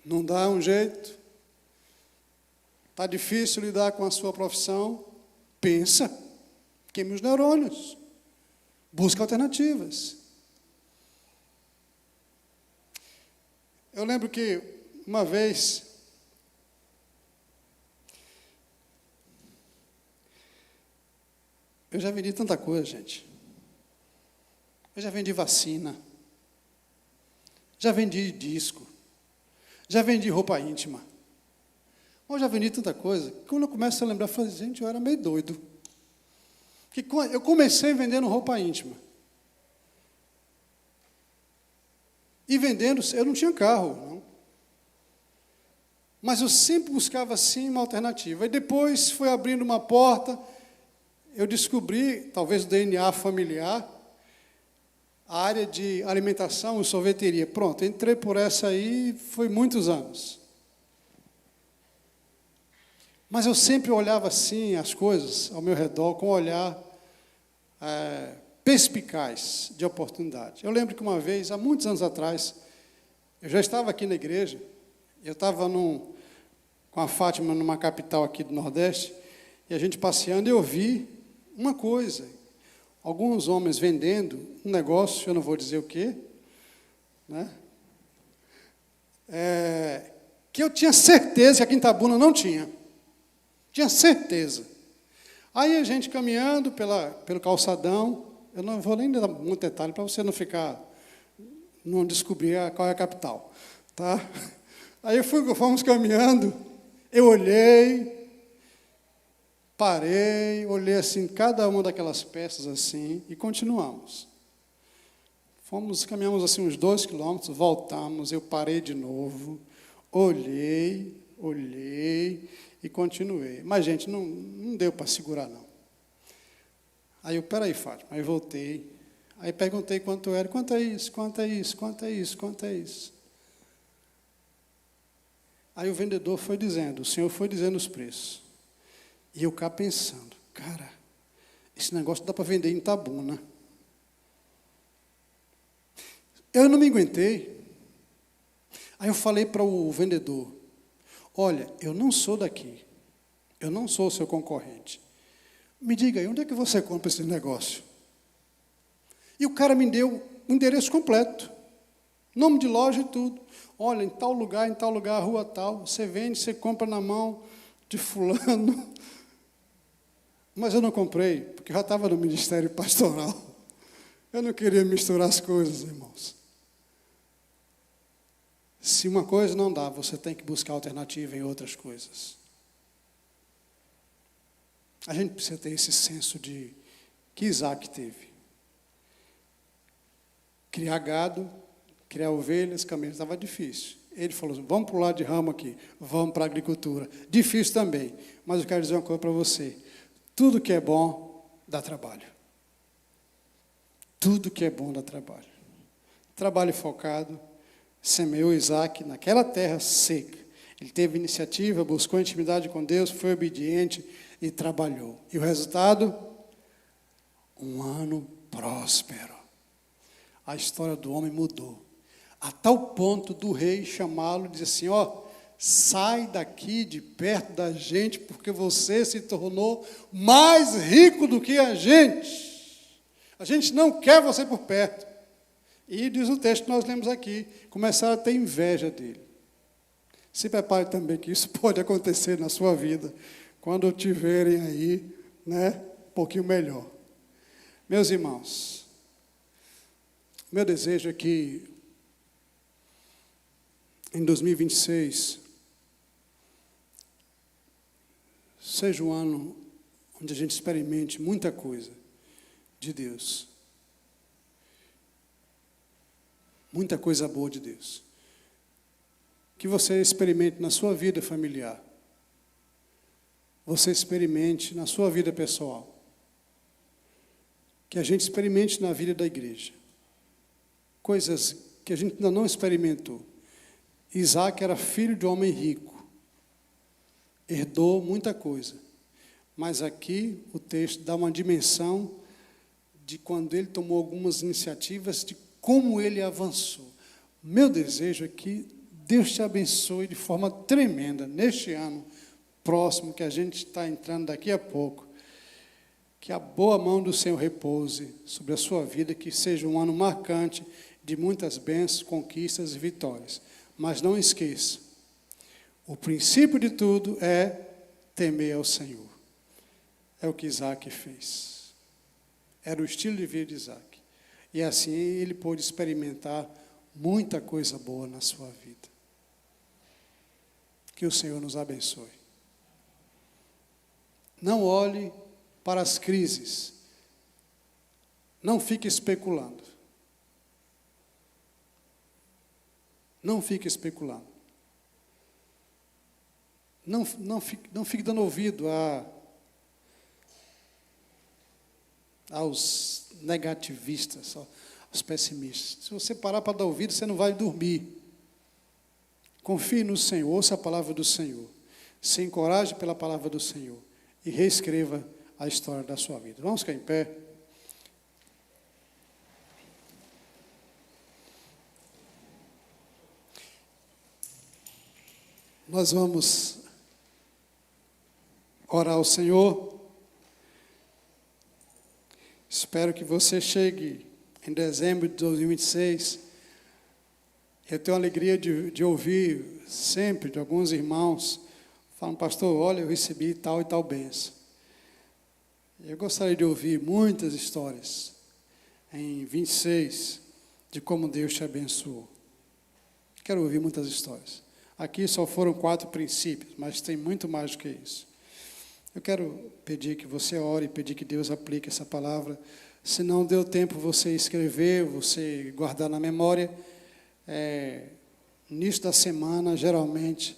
Não dá um jeito? Está difícil lidar com a sua profissão? Pensa. Queime os neurônios. Busca alternativas. Eu lembro que uma vez eu já vendi tanta coisa, gente. Eu já vendi vacina. Já vendi disco. Já vendi roupa íntima. Eu já vendi tanta coisa, que quando eu começo a lembrar, eu falo, gente, eu era meio doido. Porque eu comecei vendendo roupa íntima. E vendendo, eu não tinha carro, não. Mas eu sempre buscava, assim, uma alternativa. E depois foi abrindo uma porta, eu descobri, talvez o DNA familiar, a área de alimentação e sorveteria. Pronto, entrei por essa aí, foi muitos anos. Mas eu sempre olhava assim as coisas ao meu redor, com um olhar perspicaz de oportunidade. Eu lembro que uma vez, há muitos anos atrás, eu já estava aqui na igreja, eu estava com a Fátima numa capital aqui do Nordeste, e a gente passeando, e eu vi uma coisa. Alguns homens vendendo um negócio, eu não vou dizer o quê, né? Que eu tinha certeza que aqui em Itabuna não tinha. Tinha certeza. Aí a gente caminhando pelo calçadão, eu não vou nem dar muito detalhe para você não descobrir qual é a capital. Tá? Aí fomos caminhando, eu olhei, parei, olhei assim, cada uma daquelas peças assim, e continuamos. Caminhamos assim uns 2 quilômetros, voltamos, eu parei de novo, olhei e continuei. Mas, gente, não deu para segurar, não. Aí eu, peraí, Fátima, aí voltei, aí perguntei quanto era, quanto é isso, quanto é isso, quanto é isso, quanto é isso. Aí o vendedor foi dizendo, o senhor foi dizendo os preços. E eu cá pensando, cara, esse negócio dá para vender em Itabuna. Eu não me aguentei. Aí eu falei para o vendedor, olha, eu não sou daqui, eu não sou o seu concorrente. Me diga aí, onde é que você compra esse negócio? E o cara me deu o endereço completo, nome de loja e tudo. Olha, em tal lugar, rua tal, você vende, você compra na mão de fulano. Mas eu não comprei, porque eu já estava no ministério pastoral. Eu não queria misturar as coisas, irmãos. Se uma coisa não dá, você tem que buscar alternativa em outras coisas. A gente precisa ter esse senso de que Isaac teve. Criar gado, criar ovelhas, camelos, estava difícil. Ele falou assim, vamos para o lado de ramo aqui, vamos para a agricultura. Difícil também, mas eu quero dizer uma coisa para você. Tudo que é bom, dá trabalho. Tudo que é bom, dá trabalho. Trabalho focado, semeou Isaac naquela terra seca. Ele teve iniciativa, buscou intimidade com Deus, foi obediente e trabalhou. E o resultado? Um ano próspero. A história do homem mudou. A tal ponto do rei chamá-lo e dizer assim, sai daqui de perto da gente, porque você se tornou mais rico do que a gente. A gente não quer você por perto. E diz o texto que nós lemos aqui, começaram a ter inveja dele. Se prepare também que isso pode acontecer na sua vida, quando te verem aí, um pouquinho melhor. Meus irmãos, meu desejo é que em 2026 seja um ano onde a gente experimente muita coisa de Deus. Muita coisa boa de Deus. Que você experimente na sua vida familiar. Você experimente na sua vida pessoal. Que a gente experimente na vida da igreja. Coisas que a gente ainda não experimentou. Isaac era filho de um homem rico. Herdou muita coisa. Mas aqui o texto dá uma dimensão de quando ele tomou algumas iniciativas, de como ele avançou. Meu desejo é que Deus te abençoe de forma tremenda neste ano próximo, que a gente está entrando daqui a pouco. Que a boa mão do Senhor repouse sobre a sua vida, que seja um ano marcante de muitas bênçãos, conquistas e vitórias. Mas não esqueça, o princípio de tudo é temer ao Senhor. É o que Isaac fez. Era o estilo de vida de Isaac. E assim ele pôde experimentar muita coisa boa na sua vida. Que o Senhor nos abençoe. Não olhe para as crises. Não fique especulando. Não fique especulando. Não fique dando ouvido aos negativistas, aos pessimistas. Se você parar para dar ouvido, você não vai dormir. Confie no Senhor, ouça a palavra do Senhor. Se encoraje pela palavra do Senhor e reescreva a história da sua vida. Vamos ficar em pé. Nós vamos orar ao Senhor. Espero que você chegue em dezembro de 2026. Eu tenho a alegria de ouvir sempre de alguns irmãos falando, pastor, olha, eu recebi tal e tal bênção. Eu gostaria de ouvir muitas histórias em 26 de como Deus te abençoou. Quero ouvir muitas histórias. Aqui só foram 4 princípios, mas tem muito mais do que isso. Eu quero pedir que você ore, pedir que Deus aplique essa palavra. Se não deu tempo você escrever, você guardar na memória, no início da semana, geralmente,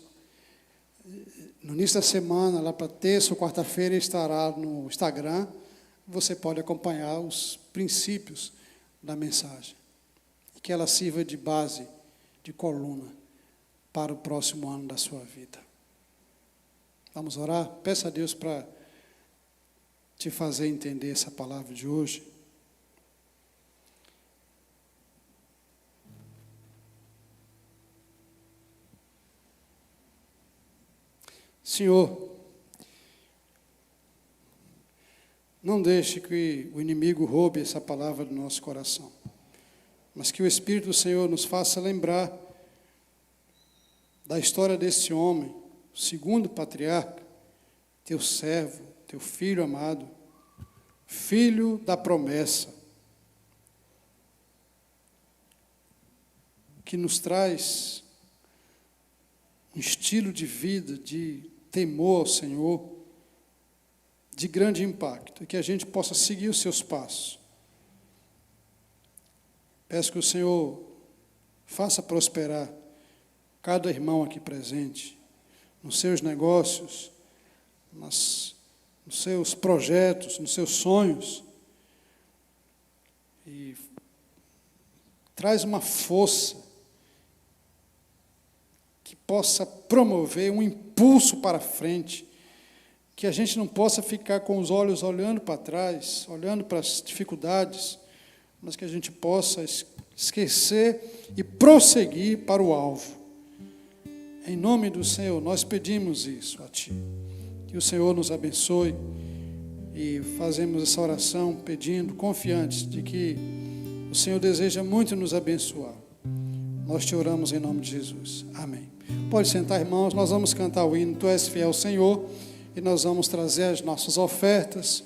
no início da semana, lá para terça ou quarta-feira, estará no Instagram, você pode acompanhar os princípios da mensagem. E que ela sirva de base, de coluna, para o próximo ano da sua vida. Vamos orar? Peça a Deus para te fazer entender essa palavra de hoje. Senhor, não deixe que o inimigo roube essa palavra do nosso coração, mas que o Espírito do Senhor nos faça lembrar da história desse homem, o segundo patriarca, teu servo, teu filho amado, filho da promessa, que nos traz um estilo de vida de temor ao Senhor, de grande impacto e que a gente possa seguir os seus passos. Peço que o Senhor faça prosperar cada irmão aqui presente, nos seus negócios, nos seus projetos, nos seus sonhos, e traz uma força que possa promover um impulso para frente, que a gente não possa ficar com os olhos olhando para trás, olhando para as dificuldades, mas que a gente possa esquecer e prosseguir para o alvo. Em nome do Senhor, nós pedimos isso a Ti. Que o Senhor nos abençoe e fazemos essa oração pedindo, confiantes de que o Senhor deseja muito nos abençoar. Nós te oramos em nome de Jesus. Amém. Pode sentar, irmãos, nós vamos cantar o hino Tu és fiel, Senhor, e nós vamos trazer as nossas ofertas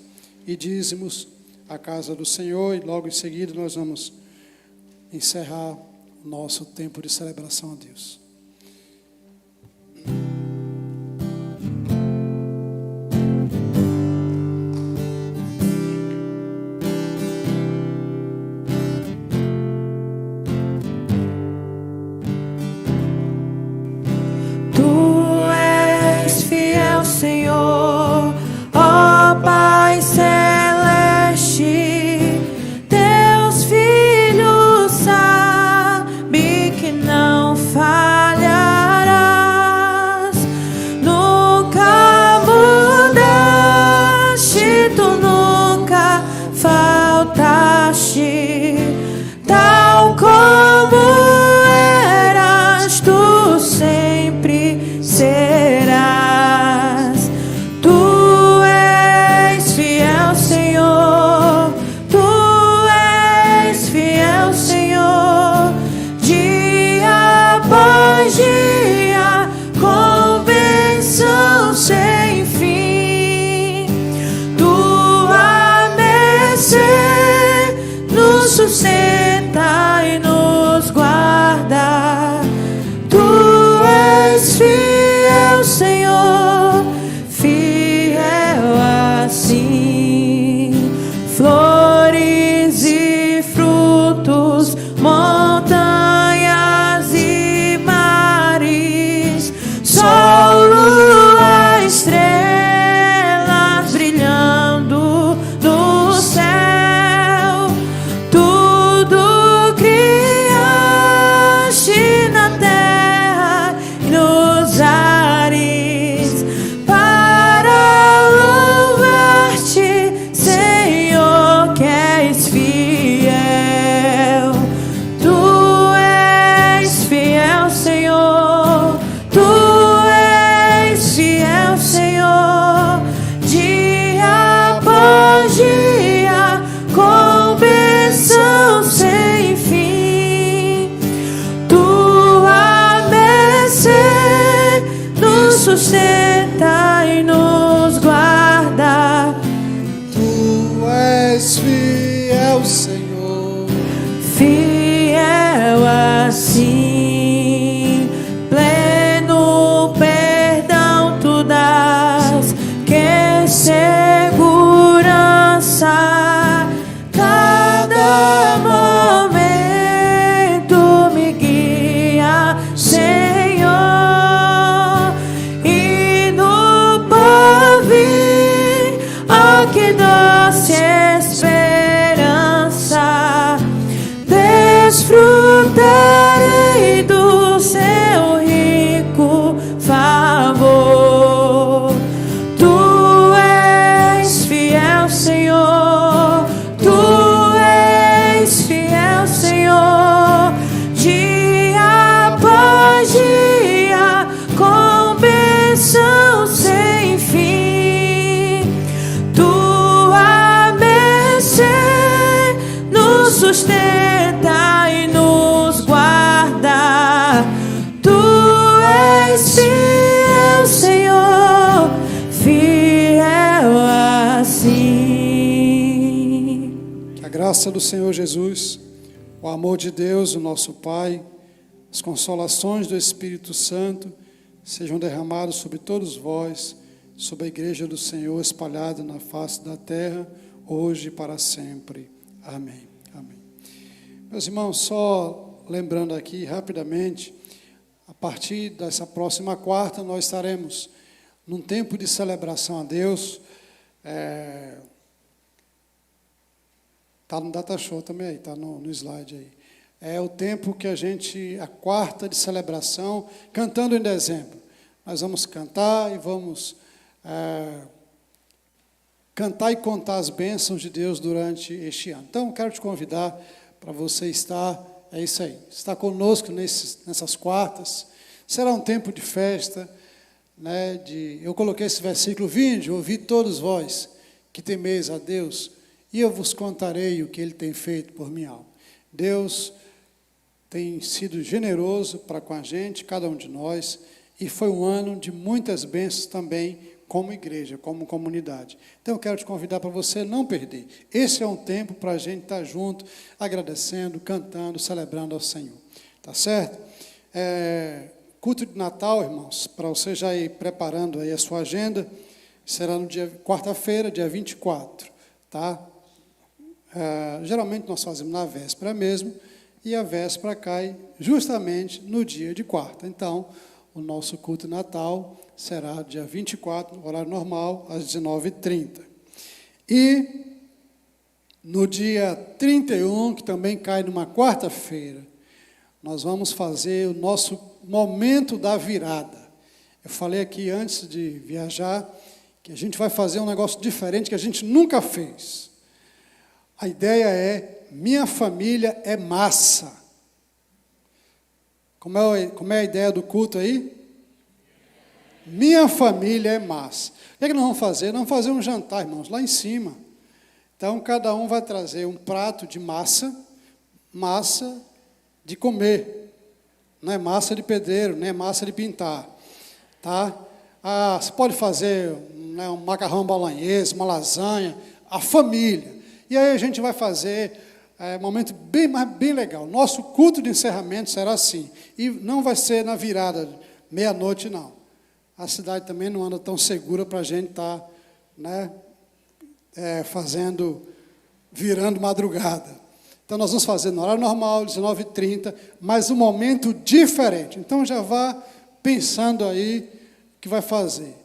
e dízimos à casa do Senhor, e logo em seguida nós vamos encerrar o nosso tempo de celebração a Deus. Senhor, ó Pai celeste, Teus filhos sabem que não falharás, nunca mudaste, Tu nunca faltaste, tal como eras, Tu sempre serás. Sem fim, Tua mercê nos sustenta e nos guarda. Tu és fiel, Senhor, fiel assim. Flores e frutos, montanhas e mares, sol, lua, estrelas brilhando no céu, tudo criaste na terra e nos ares, para louvar-te, Senhor, que és fiel. Tu és fiel, Senhor, Tu fiel, Senhor, dia após dia, com bênção sem fim. Tua mercê nos sustenta e nos guarda. Tu és fiel, Senhor, fiel assim, pleno perdão Tu dás, que segurança cada momento me guia, Senhor, e no porvir, ó que doce esperança, desfrutarei do Seu rico favor. Tu és fiel, Senhor, Tu és fiel, Senhor, dia após dia, com bênção sem fim. Tua mercê nos sustenta e nos guarda. Tu és fiel, Senhor, fiel assim. que a graça do Senhor Jesus, o amor de Deus, o nosso Pai, as consolações do Espírito Santo sejam derramados sobre todos vós, sobre a igreja do Senhor espalhada na face da terra, hoje e para sempre. Amém. Amém. Meus irmãos, só lembrando aqui rapidamente, a partir dessa próxima quarta, nós estaremos num tempo de celebração a Deus. Está no data show também aí, está no slide aí. É o tempo que a quarta de celebração, cantando em dezembro. Nós vamos cantar e vamos cantar e contar as bênçãos de Deus durante este ano. Então, quero te convidar para você estar, é isso aí, estar conosco nessas quartas. Será um tempo de festa, né, eu coloquei esse versículo: vinde, ouvi todos vós que temeis a Deus, e eu vos contarei o que Ele tem feito por minha alma. Deus tem sido generoso para com a gente, cada um de nós, e foi um ano de muitas bênçãos também, como igreja, como comunidade. Então, eu quero te convidar para você não perder. Esse é um tempo para a gente estar junto, agradecendo, cantando, celebrando ao Senhor. Tá certo? Culto de Natal, irmãos, para você já ir preparando aí a sua agenda, será no quarta-feira, dia 24, tá? Geralmente nós fazemos na véspera mesmo, e a véspera cai justamente no dia de quarta. Então, o nosso culto de Natal será dia 24, no horário normal, às 19h30. E no dia 31, que também cai numa quarta-feira, nós vamos fazer o nosso momento da virada. Eu falei aqui antes de viajar que a gente vai fazer um negócio diferente que a gente nunca fez. A ideia é: minha família é massa. Como é a ideia do culto aí? Minha família é massa. O que é que nós vamos fazer? Nós vamos fazer um jantar, irmãos, lá em cima. Então, cada um vai trazer um prato de massa de comer. Não é massa de pedreiro, não é massa de pintar. Tá? Você pode fazer, né, um macarrão bolonhesa, uma lasanha, a família. E aí a gente vai fazer um momento bem legal. Nosso culto de encerramento será assim. E não vai ser na virada, meia-noite, não. A cidade também não anda tão segura para a gente estar, né, virando madrugada. Então, nós vamos fazer no horário normal, 19h30, mas um momento diferente. Então, já vá pensando aí o que vai fazer.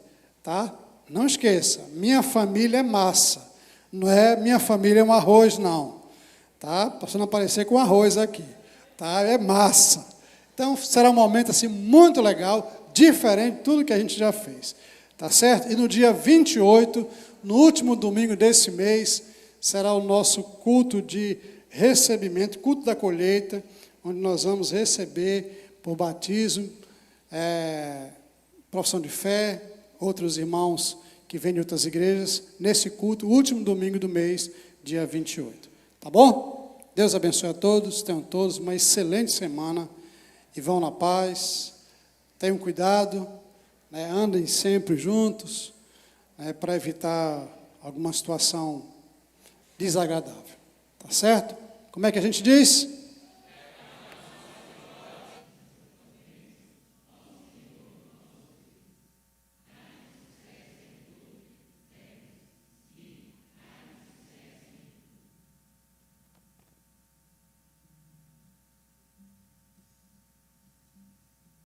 Tá? Não esqueça, minha família é massa. Não é minha família é um arroz, não. Tá? Para você não aparecer com arroz aqui. Tá? É massa. Então, será um momento assim, muito legal, diferente de tudo que a gente já fez. Tá certo? E no dia 28, no último domingo desse mês, será o nosso culto de recebimento, culto da colheita, onde nós vamos receber por batismo, profissão de fé, outros irmãos que vêm de outras igrejas, nesse culto, último domingo do mês, dia 28. Tá bom? Deus abençoe a todos, tenham todos uma excelente semana e vão na paz, tenham cuidado, né, andem sempre juntos, né, para evitar alguma situação desagradável. Tá certo? Como é que a gente diz?